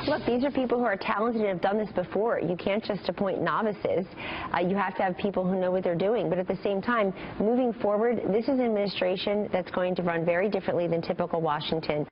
Look, these are people who are talented and have done this before. You can't just appoint novices. You have to have people who know what they're doing. But at the same time, moving forward, this is an administration that's going to run very differently than typical Washington.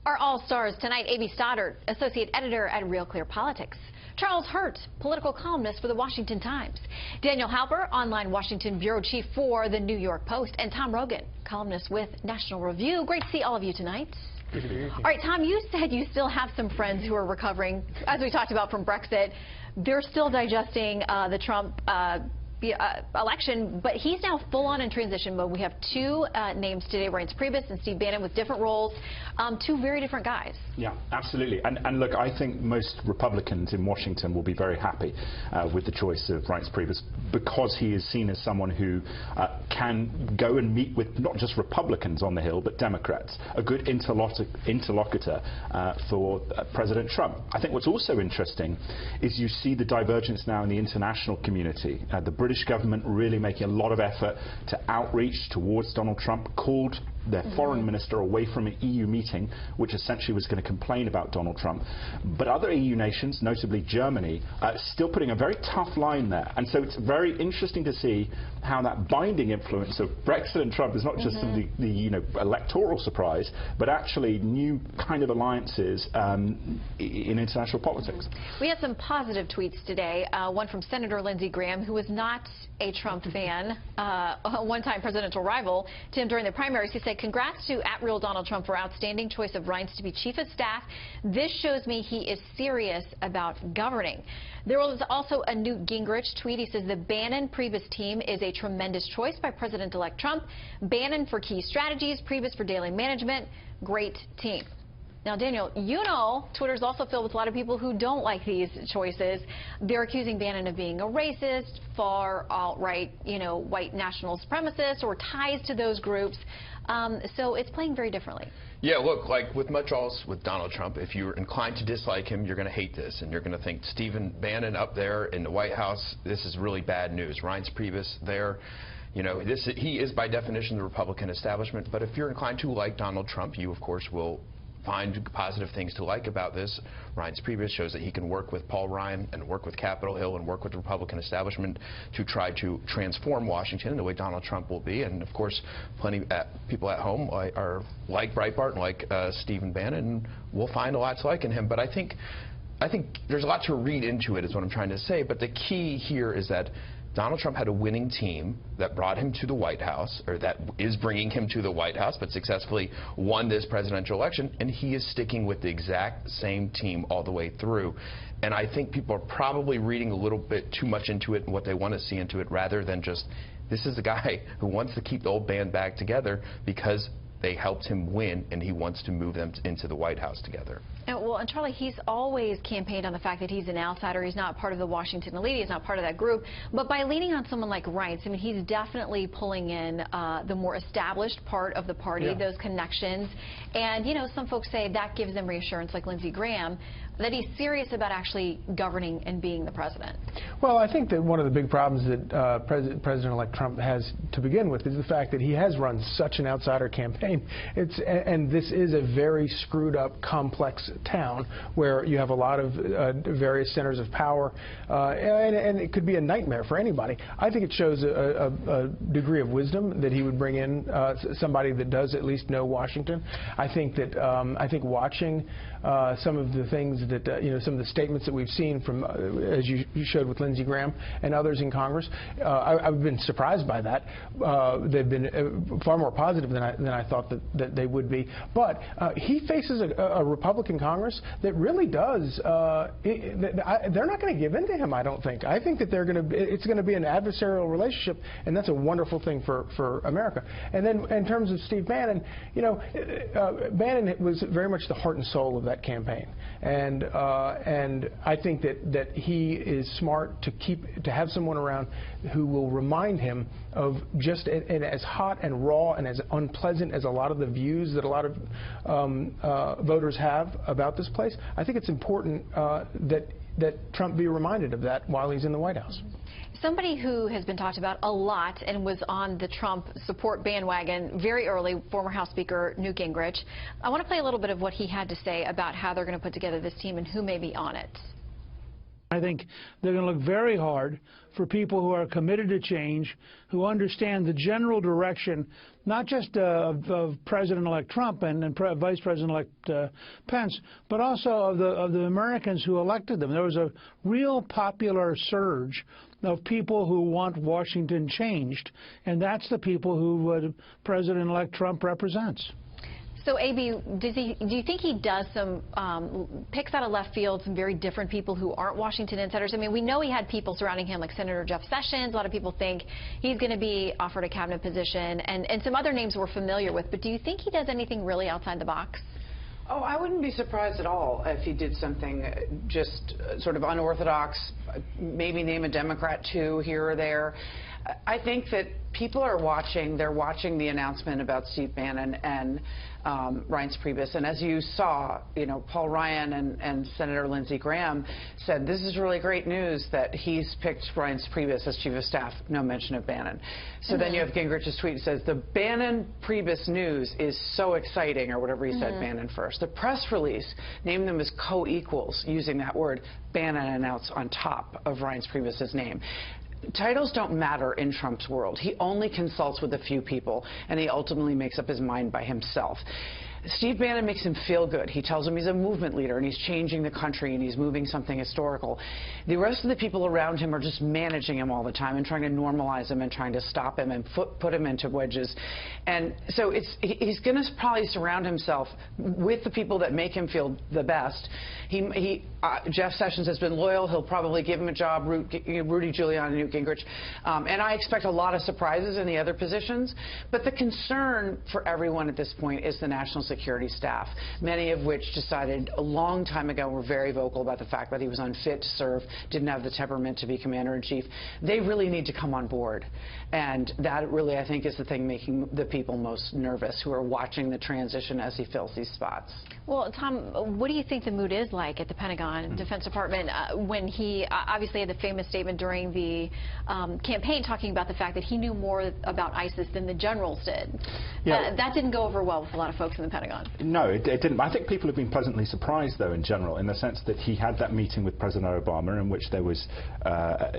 Our all-stars tonight, Amy Stoddard, associate editor at Real Clear Politics. Charles Hurt, political columnist for the Washington Times. Daniel Halper, online Washington bureau chief for the New York Post. And Tom Rogan, columnist with National Review. Great to see all of you tonight. All right, Tom, you said you still have some friends who are recovering, as we talked about, from Brexit. They're still digesting the Trump election, but he's now full on in transition mode. We have two names today, Reince Priebus and Steve Bannon, with different roles, two very different guys. Yeah, absolutely. And look, I think most Republicans in Washington will be very happy with the choice of Reince Priebus, because he is seen as someone who can go and meet with not just Republicans on the Hill, but Democrats, a good interlocutor for President Trump. I think what's also interesting is you see the divergence now in the international community. The British government really making a lot of effort to outreach towards Donald Trump, called their foreign minister away from an EU meeting, which essentially was going to complain about Donald Trump. But other EU nations, notably Germany, still putting a very tough line there. And so it's very interesting to see how that binding influence of Brexit and Trump is not just the electoral surprise, but actually new kind of alliances in international politics. We had some positive tweets today. One from Senator Lindsey Graham, who was not a Trump fan, a one-time presidential rival to him during the primaries. He said, "Congrats to @RealDonald Trump for outstanding choice of Reince to be chief of staff. This shows me he is serious about governing." There was also a Newt Gingrich tweet. He says the Bannon-Priebus team is a tremendous choice by President-elect Trump. Bannon for key strategies, Priebus for daily management. Great team. Now, Daniel, you know Twitter's also filled with a lot of people who don't like these choices. They're accusing Bannon of being a racist, far alt-right, white national supremacist, or ties to those groups. So it's playing very differently. Yeah, look, like with much else with Donald Trump, if you're inclined to dislike him, you're going to hate this, and you're going to think Stephen Bannon up there in the White House, this is really bad news. Reince Priebus there. He is by definition the Republican establishment, but if you're inclined to like Donald Trump, you, of course, will find positive things to like about this. Reince Priebus shows that he can work with Paul Ryan and work with Capitol Hill and work with the Republican establishment to try to transform Washington in the way Donald Trump will be. And of course, plenty of people at home are like Breitbart and like Stephen Bannon, and we'll find a lot to like in him. But I think there's a lot to read into it, is what I'm trying to say. But the key here is that Donald Trump had a winning team that brought him to the White House, or that is bringing him to the White House, but successfully won this presidential election, and he is sticking with the exact same team all the way through. And I think people are probably reading a little bit too much into it and what they want to see into it, rather than just, this is a guy who wants to keep the old band back together because they helped him win, and he wants to move them into the White House together. And Charlie, he's always campaigned on the fact that he's an outsider. He's not part of the Washington elite. He's not part of that group. But by leaning on someone like Reince, I mean, he's definitely pulling in the more established part of the party, those connections. And, some folks say that gives them reassurance, like Lindsey Graham, that he's serious about actually governing and being the president. Well, I think that one of the big problems that President-elect Trump has to begin with is the fact that he has run such an outsider campaign. And this is a very screwed up, complex town where you have a lot of various centers of power, and it could be a nightmare for anybody. I think it shows a degree of wisdom that he would bring in somebody that does at least know Washington. I think watching some of the things that some of the statements that we've seen from, as you showed with Lindsey Graham and others in Congress, I've been surprised by that. They've been far more positive than I thought that they would be. But he faces a Republican Congress that really does. They're not going to give in to him, I don't think. I think that it's going to be an adversarial relationship, and that's a wonderful thing for America. And then in terms of Steve Bannon, Bannon was very much the heart and soul of that campaign, and I think that he is smart to have someone around who will remind him of just and as hot and raw and as unpleasant as a lot of the views that a lot of voters have about this place. I think it's important that that Trump be reminded of that while he's in the White House. Somebody who has been talked about a lot and was on the Trump support bandwagon very early, former House Speaker Newt Gingrich. I want to play a little bit of what he had to say about how they're going to put together this team and who may be on it. I think they're going to look very hard for people who are committed to change, who understand the general direction, not just of President-elect Trump and Vice President-elect Pence, but also of the Americans who elected them. There was a real popular surge of people who want Washington changed, and that's the people who President-elect Trump represents. So, A.B., do you think he does some picks out of left field, some very different people who aren't Washington insiders? I mean, we know he had people surrounding him like Senator Jeff Sessions. A lot of people think he's going to be offered a cabinet position, and some other names we're familiar with. But do you think he does anything really outside the box? Oh, I wouldn't be surprised at all if he did something just sort of unorthodox, maybe name a Democrat too here or there. I think that people are watching. They're watching the announcement about Steve Bannon and Reince Priebus. And as you saw, you know, Paul Ryan and Senator Lindsey Graham said this is really great news that he's picked Reince Priebus as Chief of Staff. No mention of Bannon. So then you have Gingrich's tweet that says the Bannon-Priebus news is so exciting, or whatever he said, Bannon first. The press release named them as co-equals, using that word. Bannon announced on top of Reince Priebus's name. Titles don't matter in Trump's world. He only consults with a few people, and he ultimately makes up his mind by himself. Steve Bannon makes him feel good. He tells him he's a movement leader and he's changing the country and he's moving something historical. The rest of the people around him are just managing him all the time and trying to normalize him and trying to stop him and put him into wedges. And so he's going to probably surround himself with the people that make him feel the best. Jeff Sessions has been loyal. He'll probably give him a job, Rudy Giuliani, Newt Gingrich. And I expect a lot of surprises in the other positions. But the concern for everyone at this point is the National Security staff, many of which decided a long time ago, were very vocal about the fact that he was unfit to serve, didn't have the temperament to be commander-in-chief. They really need to come on board. And that really, I think, is the thing making the people most nervous, who are watching the transition as he fills these spots. Well, Tom, what do you think the mood is like at the Pentagon, Defense Department, when he obviously had the famous statement during the campaign talking about the fact that he knew more about ISIS than the generals did? Yeah. That didn't go over well with a lot of folks in the Pentagon. No, it didn't. I think people have been pleasantly surprised, though, in general, in the sense that he had that meeting with President Obama in which there was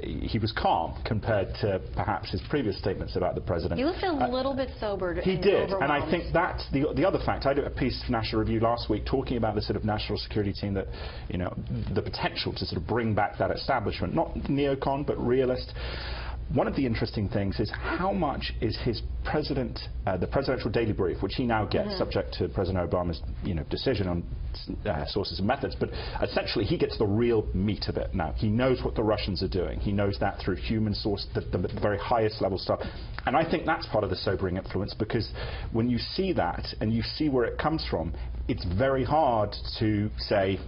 he was calm compared to perhaps his previous statements about the president. He looked a little bit sobered. He did, and I think that's the other fact. I did a piece for National Review last week talking about the sort of national security team that, you know, the potential to sort of bring back that establishment, not neocon but realist. One of the interesting things is how much is his the presidential daily brief, which he now gets, subject to President Obama's, you know, decision on sources and methods, but essentially he gets the real meat of it now. He knows what the Russians are doing. He knows that through human source, the very highest level stuff. And I think that's part of the sobering influence, because when you see that and you see where it comes from, it's very hard to say,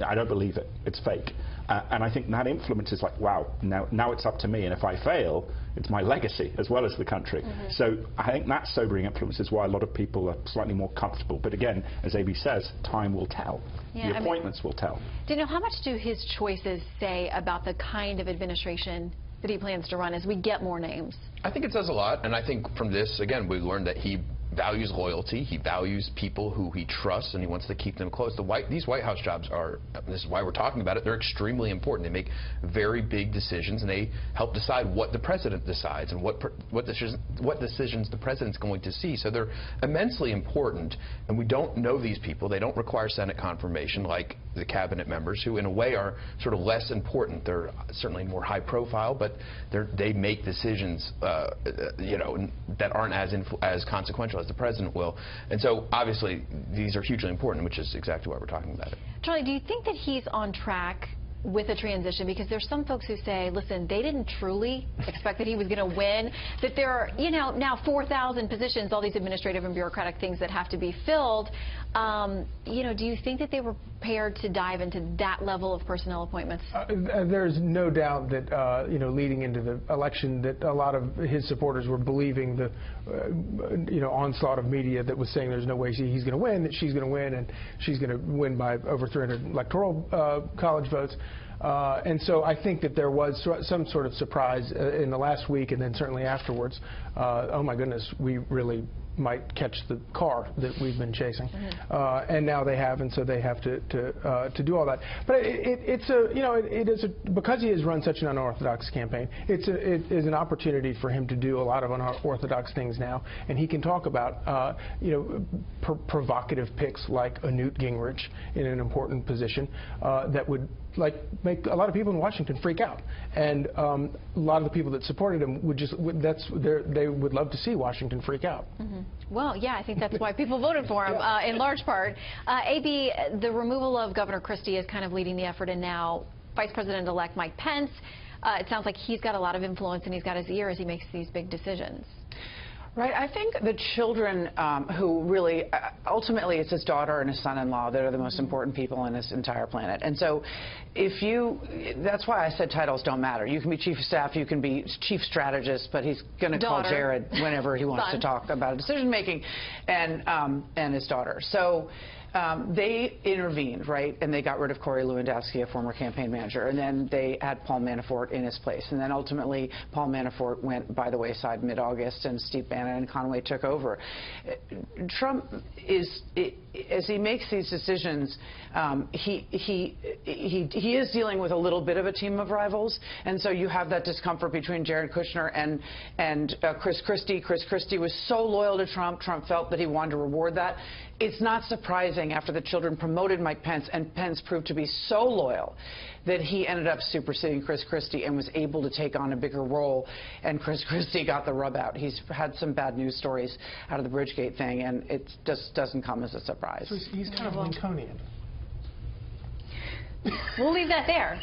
I don't believe it, it's fake. And I think that influence is like, wow, now it's up to me, and if I fail, it's my legacy as well as the country. So I think that sobering influence is why a lot of people are slightly more comfortable. But again, as A.B. says, time will tell. The appointments will tell. Daniel, how much do his choices say about the kind of administration that he plans to run as we get more names? I think it says a lot, and I think from this, again, we learned that he values loyalty, he values people who he trusts, and he wants to keep them close. These White House jobs are, this is why we're talking about it, they're extremely important. They make very big decisions, and they help decide what the president decides and what decisions the president's going to see. So they're immensely important, and we don't know these people. They don't require Senate confirmation like the cabinet members, who in a way are sort of less important. They're certainly more high profile, but they make decisions you know, that aren't as consequential as the president will. And so obviously these are hugely important, which is exactly why we're talking about it. Charlie, do you think that he's on track with a transition? Because there's some folks who say, listen, they didn't truly expect that he was going to win, that there are, you know, now 4,000 positions, all these administrative and bureaucratic things that have to be filled. You know, do you think that they were prepared to dive into that level of personnel appointments? There's no doubt that, you know, leading into the election, that a lot of his supporters were believing the, you know, onslaught of media that was saying there's no way he's going to win, that she's going to win, and she's going to win by over 300 electoral college votes. And so I think that there was some sort of surprise in the last week, and then certainly afterwards. Oh my goodness, we really might catch the car that we've been chasing, and now they have, and so they have to do all that. But it's a, you know, it is a, because he has run such an unorthodox campaign. It is an opportunity for him to do a lot of unorthodox things now, and he can talk about you know, provocative picks like a Newt Gingrich in an important position that would make a lot of people in Washington freak out, and a lot of the people that supported him would just they would love to see Washington freak out. Well, yeah, I think that's why people voted for him in large part. AB, the removal of Governor Christie is kind of leading the effort, and now Vice President-elect Mike Pence. It sounds like he's got a lot of influence and he's got his ear as he makes these big decisions. Right. I think the children who really, ultimately it's his daughter and his son-in-law that are the most important people on this entire planet. And so that's why I said titles don't matter. You can be chief of staff, you can be chief strategist, but he's going to call Jared whenever he wants to talk about decision making, and his daughter. So they intervened, right, and they got rid of Corey Lewandowski, a former campaign manager, and then they had Paul Manafort in his place. And then ultimately, Paul Manafort went by the wayside mid-August, and Steve Bannon and Conway took over. Trump is, as he makes these decisions, he is dealing with a little bit of a team of rivals, and so you have that discomfort between Jared Kushner and Chris Christie. Chris Christie was so loyal to Trump. Trump felt that he wanted to reward that. It's not surprising after the children promoted Mike Pence, and Pence proved to be so loyal, that he ended up superseding Chris Christie and was able to take on a bigger role, and Chris Christie got the rub out. He's had some bad news stories out of the Bridgegate thing, and it just doesn't come as a surprise. So he's kind of Lincolnian. We'll leave that there.